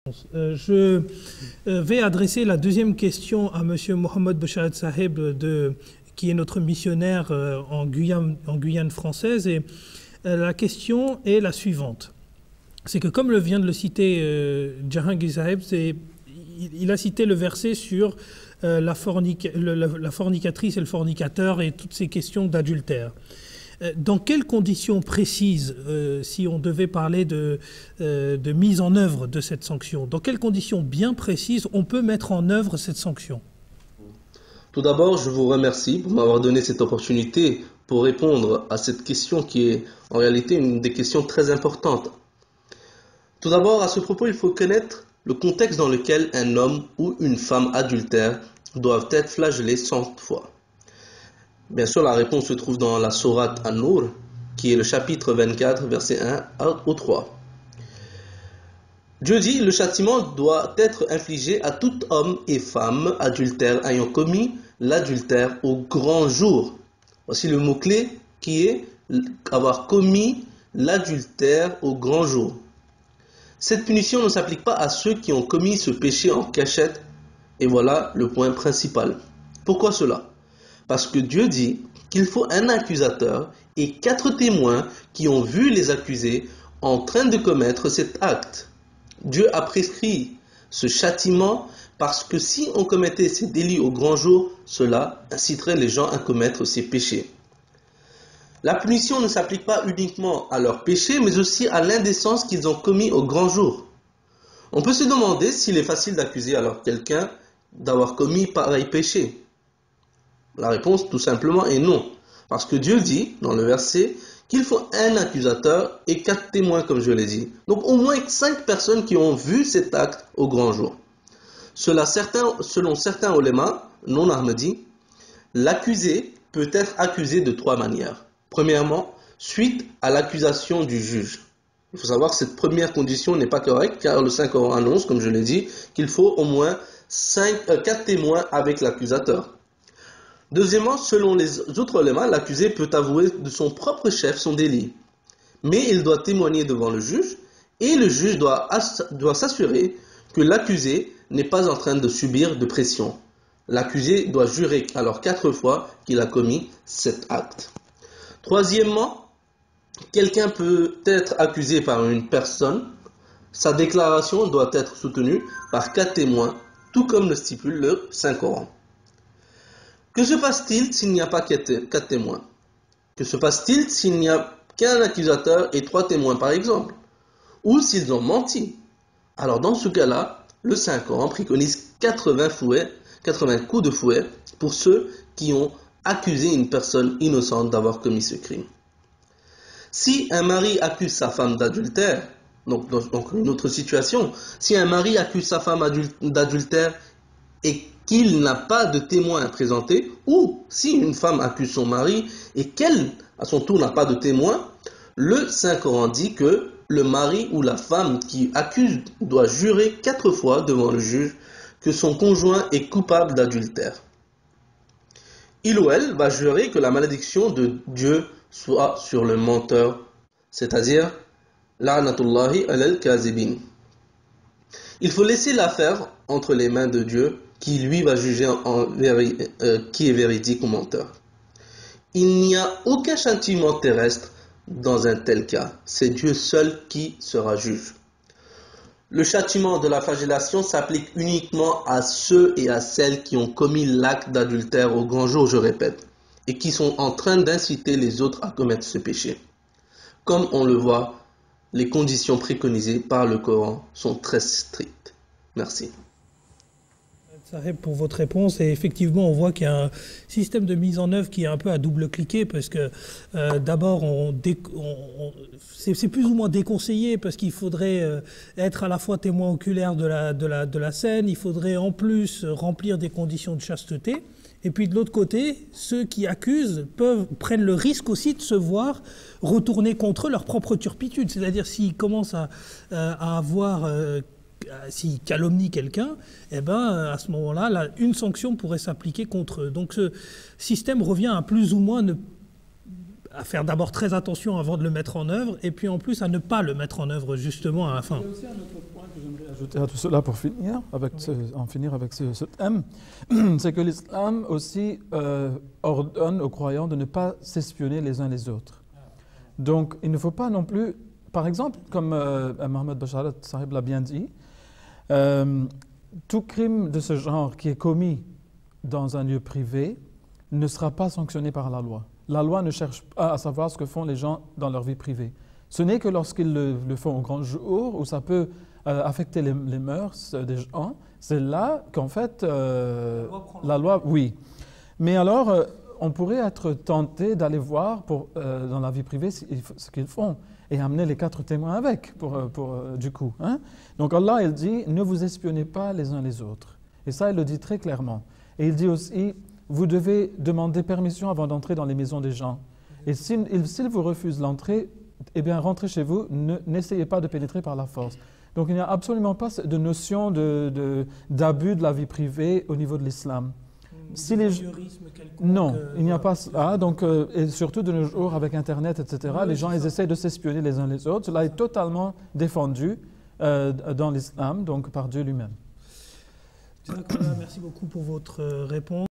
Je vais adresser la deuxième question à M. Mohamed Bouchard Saheb, qui est notre missionnaire en Guyane française. Et la question est la suivante. C'est que comme vient de le citer Jahangir Saheb, il a cité le verset sur la fornicatrice et le fornicateur et toutes ces questions d'adultère. Dans quelles conditions précises, si on devait parler de mise en œuvre de cette sanction, dans quelles conditions bien précises on peut mettre en œuvre cette sanction? Tout d'abord, je vous remercie pour m'avoir donné cette opportunité pour répondre à cette question qui est en réalité une des questions très importantes. Tout d'abord, à ce propos, il faut connaître le contexte dans lequel un homme ou une femme adultère doivent être flagellés 100 fois. Bien sûr, la réponse se trouve dans la sourate An-Nur, qui est le chapitre 24, versets 1 au 3. Dieu dit, le châtiment doit être infligé à tout homme et femme adultère ayant commis l'adultère au grand jour. Voici le mot-clé qui est avoir commis l'adultère au grand jour. Cette punition ne s'applique pas à ceux qui ont commis ce péché en cachette. Et voilà le point principal. Pourquoi cela ? Parce que Dieu dit qu'il faut un accusateur et 4 témoins qui ont vu les accusés en train de commettre cet acte. Dieu a prescrit ce châtiment parce que si on commettait ces délits au grand jour, cela inciterait les gens à commettre ces péchés. La punition ne s'applique pas uniquement à leurs péchés, mais aussi à l'indécence qu'ils ont commis au grand jour. On peut se demander s'il est facile d'accuser alors quelqu'un d'avoir commis pareil péché. La réponse tout simplement est non. Parce que Dieu dit dans le verset qu'il faut un accusateur et 4 témoins comme je l'ai dit. Donc au moins 5 personnes qui ont vu cet acte au grand jour. Selon certains ulémas non ahmadis, l'accusé peut être accusé de 3 manières. Premièrement, suite à l'accusation du juge. Il faut savoir que cette première condition n'est pas correcte car le Saint-Coran annonce, comme je l'ai dit, qu'il faut au moins 4 témoins avec l'accusateur. Deuxièmement, selon les autres ulémas, l'accusé peut avouer de son propre chef son délit. Mais il doit témoigner devant le juge et le juge doit s'assurer que l'accusé n'est pas en train de subir de pression. L'accusé doit jurer alors 4 fois qu'il a commis cet acte. Troisièmement, quelqu'un peut être accusé par une personne. Sa déclaration doit être soutenue par 4 témoins, tout comme le stipule le Saint-Coran. Que se passe-t-il s'il n'y a pas 4 témoins? Que se passe-t-il s'il n'y a qu'un accusateur et 3 témoins par exemple? Ou s'ils ont menti? Alors dans ce cas-là, le Saint-Coran préconise 80 coups de fouet pour ceux qui ont accusé une personne innocente d'avoir commis ce crime. Si un mari accuse sa femme d'adultère, donc une autre situation, si un mari accuse sa femme d'adultère et qu'il n'a pas de témoin à présenter, ou si une femme accuse son mari et qu'elle, à son tour, n'a pas de témoin, le Saint-Coran dit que le mari ou la femme qui accuse doit jurer 4 fois devant le juge que son conjoint est coupable d'adultère. Il ou elle va jurer que la malédiction de Dieu soit sur le menteur, c'est-à-dire la'natullahi alal kazibin. Il faut laisser l'affaire entre les mains de Dieu qui lui va juger qui est véridique ou menteur. Il n'y a aucun châtiment terrestre dans un tel cas. C'est Dieu seul qui sera juge. Le châtiment de la flagellation s'applique uniquement à ceux et à celles qui ont commis l'acte d'adultère au grand jour, je répète, et qui sont en train d'inciter les autres à commettre ce péché. Comme on le voit, les conditions préconisées par le Coran sont très strictes. Merci. Saheb, pour votre réponse. Et effectivement, on voit qu'il y a un système de mise en œuvre qui est un peu à double-cliquer parce que d'abord, c'est plus ou moins déconseillé parce qu'il faudrait être à la fois témoin oculaire de la scène, il faudrait en plus remplir des conditions de chasteté. Et puis de l'autre côté, ceux qui accusent prennent le risque aussi de se voir retourner contre eux leur propre turpitude. C'est-à-dire s'ils commencent à avoir... s'ils calomnient quelqu'un, eh ben, à ce moment-là, une sanction pourrait s'appliquer contre eux. Donc ce système revient à plus ou moins à faire d'abord très attention avant de le mettre en œuvre, et puis en plus à ne pas le mettre en œuvre justement à la fin. Il y a aussi un autre point que j'aimerais ajouter à tout cela pour finir avec ce thème, c'est que l'islam aussi ordonne aux croyants de ne pas s'espionner les uns les autres. Donc il ne faut pas non plus, par exemple, comme Mohamed Basharat Sahib l'a bien dit, tout crime de ce genre qui est commis dans un lieu privé ne sera pas sanctionné par la loi. La loi ne cherche pas à savoir ce que font les gens dans leur vie privée. Ce n'est que lorsqu'ils le font au grand jour, où ça peut affecter les mœurs des gens, c'est là qu'en fait, la loi, oui. Mais alors, on pourrait être tenté d'aller voir dans la vie privée ce qu'ils font et amener les 4 témoins avec, du coup. Hein? Donc Allah, il dit, ne vous espionnez pas les uns les autres. Et ça, il le dit très clairement. Et il dit aussi, vous devez demander permission avant d'entrer dans les maisons des gens. Et s'ils vous refusent l'entrée, eh bien, rentrez chez vous, n'essayez pas de pénétrer par la force. Donc, il n'y a absolument pas de notion d'abus de la vie privée au niveau de l'islam. Non, il n'y a pas ça. Donc, et surtout de nos jours, avec Internet, etc., les gens ils essayent de s'espionner les uns les autres. Cela est totalement défendu dans l'islam, donc par Dieu lui-même. Merci beaucoup pour votre réponse.